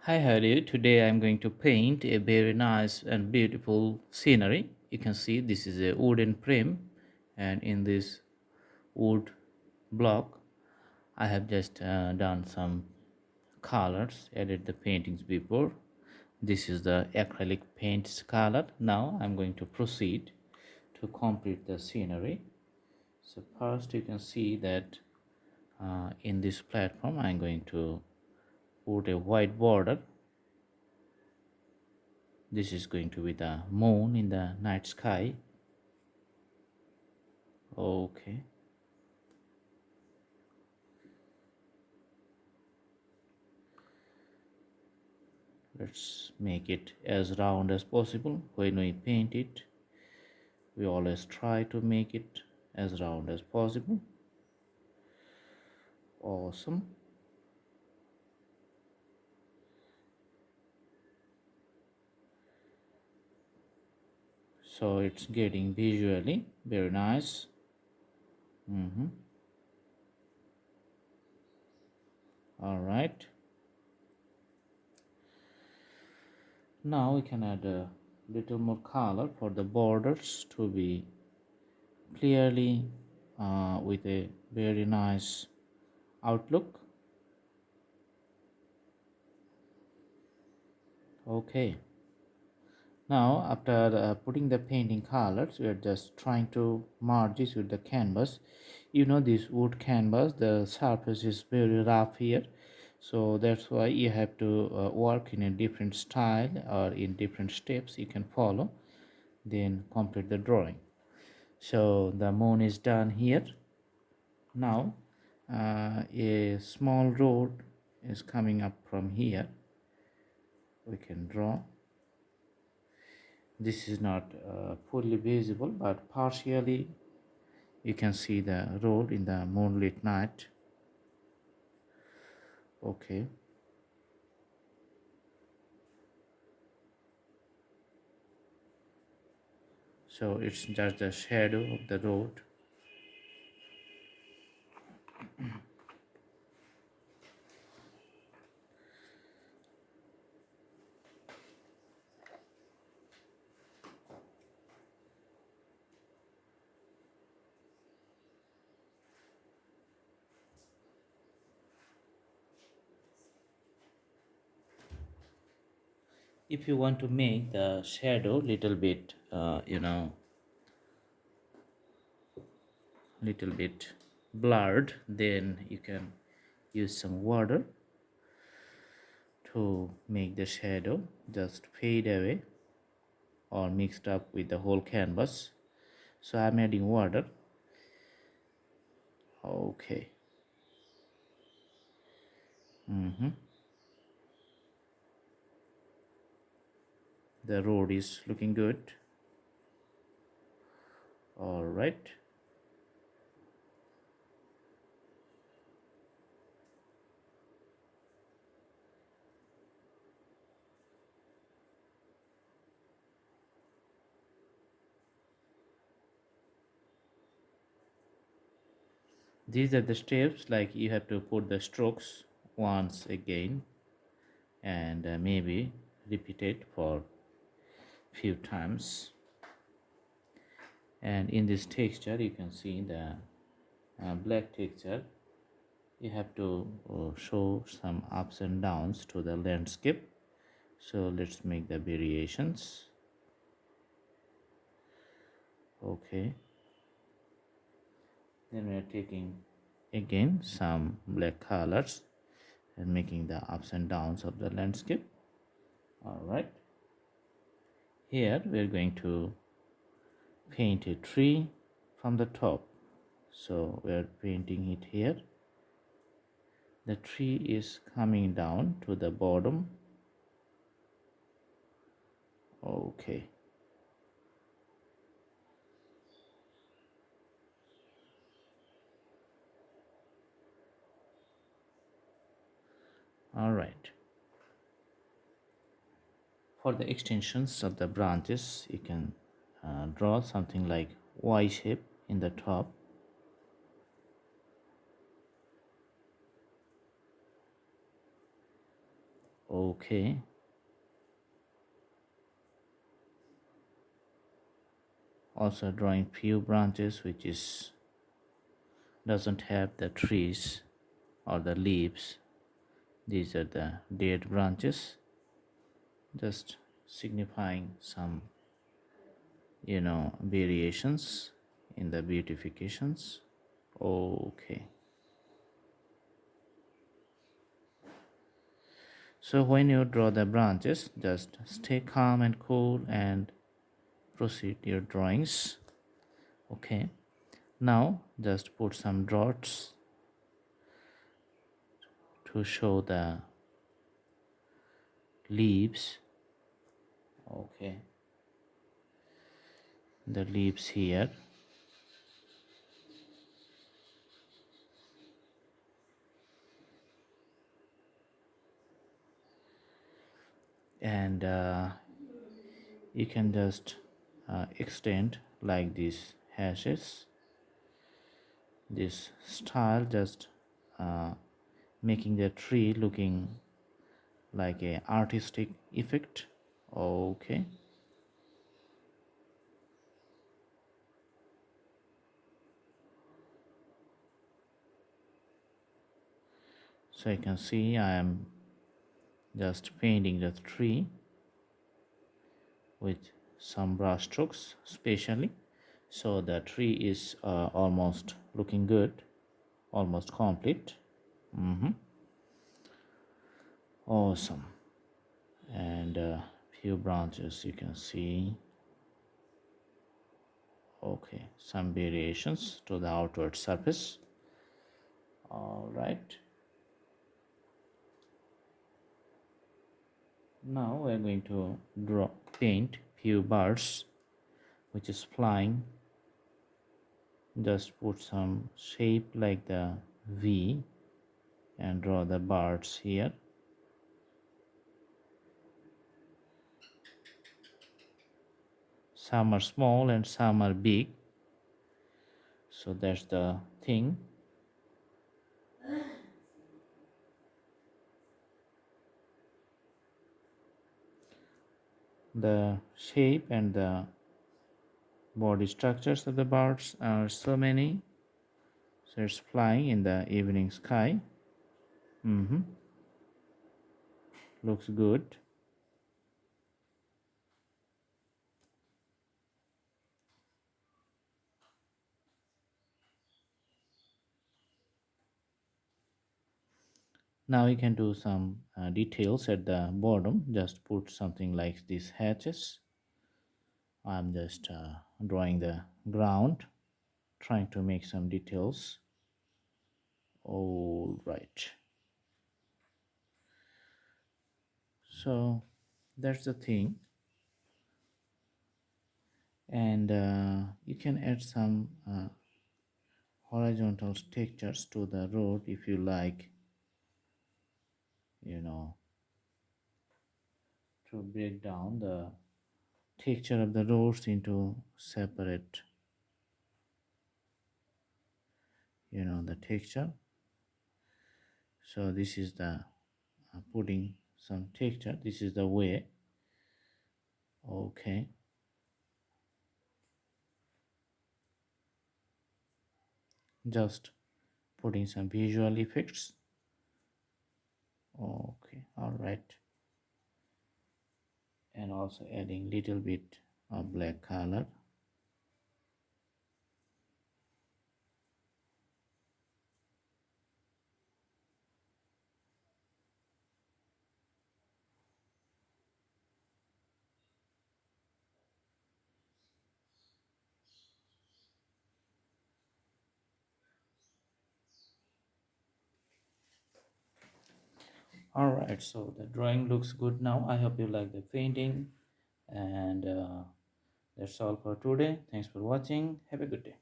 Hi, how are you? Today I'm going to paint a very nice and beautiful scenery. You can see this is a wooden frame, and in this wood block, I have just done some colors, added the paintings before. This is the acrylic paints color. Now I'm going to proceed to complete the scenery. So first you can see that in this platform I'm going to put a white border. This is going to be the moon in the night sky. Okay, let's make it as round as possible. When we paint it, we always try to make it as round as possible. Awesome. So it's getting visually very nice. All right. Now we can add a little more color for the borders to be clearly with a very nice outlook. Okay. Now, after putting the painting colors, we are just trying to merge this with the canvas. This wood canvas, the surface is very rough here, so that's why you have to work in a different style or in different steps you can follow, then complete the drawing. So the moon is done here. Now, a small road is coming up from here. We can draw. This is not fully visible, but partially you can see the road in the moonlit night. Okay, so it's just the shadow of the road. If you want to make the shadow little bit little bit blurred, then you can use some water to make the shadow just fade away or mixed up with the whole canvas. So I'm adding water. Okay. The road is looking good. All right. These are the steps, like you have to put the strokes once again and maybe repeat it for few times. And in this texture you can see the black texture. You have to show some ups and downs to the landscape. So let's make the variations. Okay, then we are taking again some black colors and making the ups and downs of the landscape. All right, here we are going to paint a tree from the top, so we are painting it here. The tree is coming down to the bottom. Okay, all right. For the extensions of the branches, you can draw something like Y shape in the top. Okay, also drawing few branches which is doesn't have the trees or the leaves. These are the dead branches, just signifying some variations in the beautifications. Okay, so when you draw the branches, just stay calm and cool and proceed your drawings. Okay, now just put some dots to show the leaves. Okay, the leaves here. And you can just extend like these hashes, this style, just uh, making the tree looking like a artistic effect. Okay, so you can see I am just painting the tree with some brush strokes specially, so the tree is almost looking good, almost complete. Mm-hmm. Awesome. And few branches you can see. Okay, some variations to the outward surface. All right, now we're going to draw paint few birds which is flying. Just put some shape like the V and draw the birds here. Some are small and some are big, so that's the thing. The shape and the body structures of the birds are so many. So it's flying in the evening sky. Mm-hmm. Looks good. Now you can do some details at the bottom. Just put something like these hatches. I'm just drawing the ground, trying to make some details. All right. So that's the thing. And you can add some horizontal textures to the road if you like, you know, to break down the texture of the roads into separate, the texture. So this is the putting some texture. This is the way. Okay, just putting some visual effects. Okay, all right, and also adding little bit of black color. All right, so the drawing looks good now. I hope you like the painting, and that's all for today. Thanks for watching. Have a good day.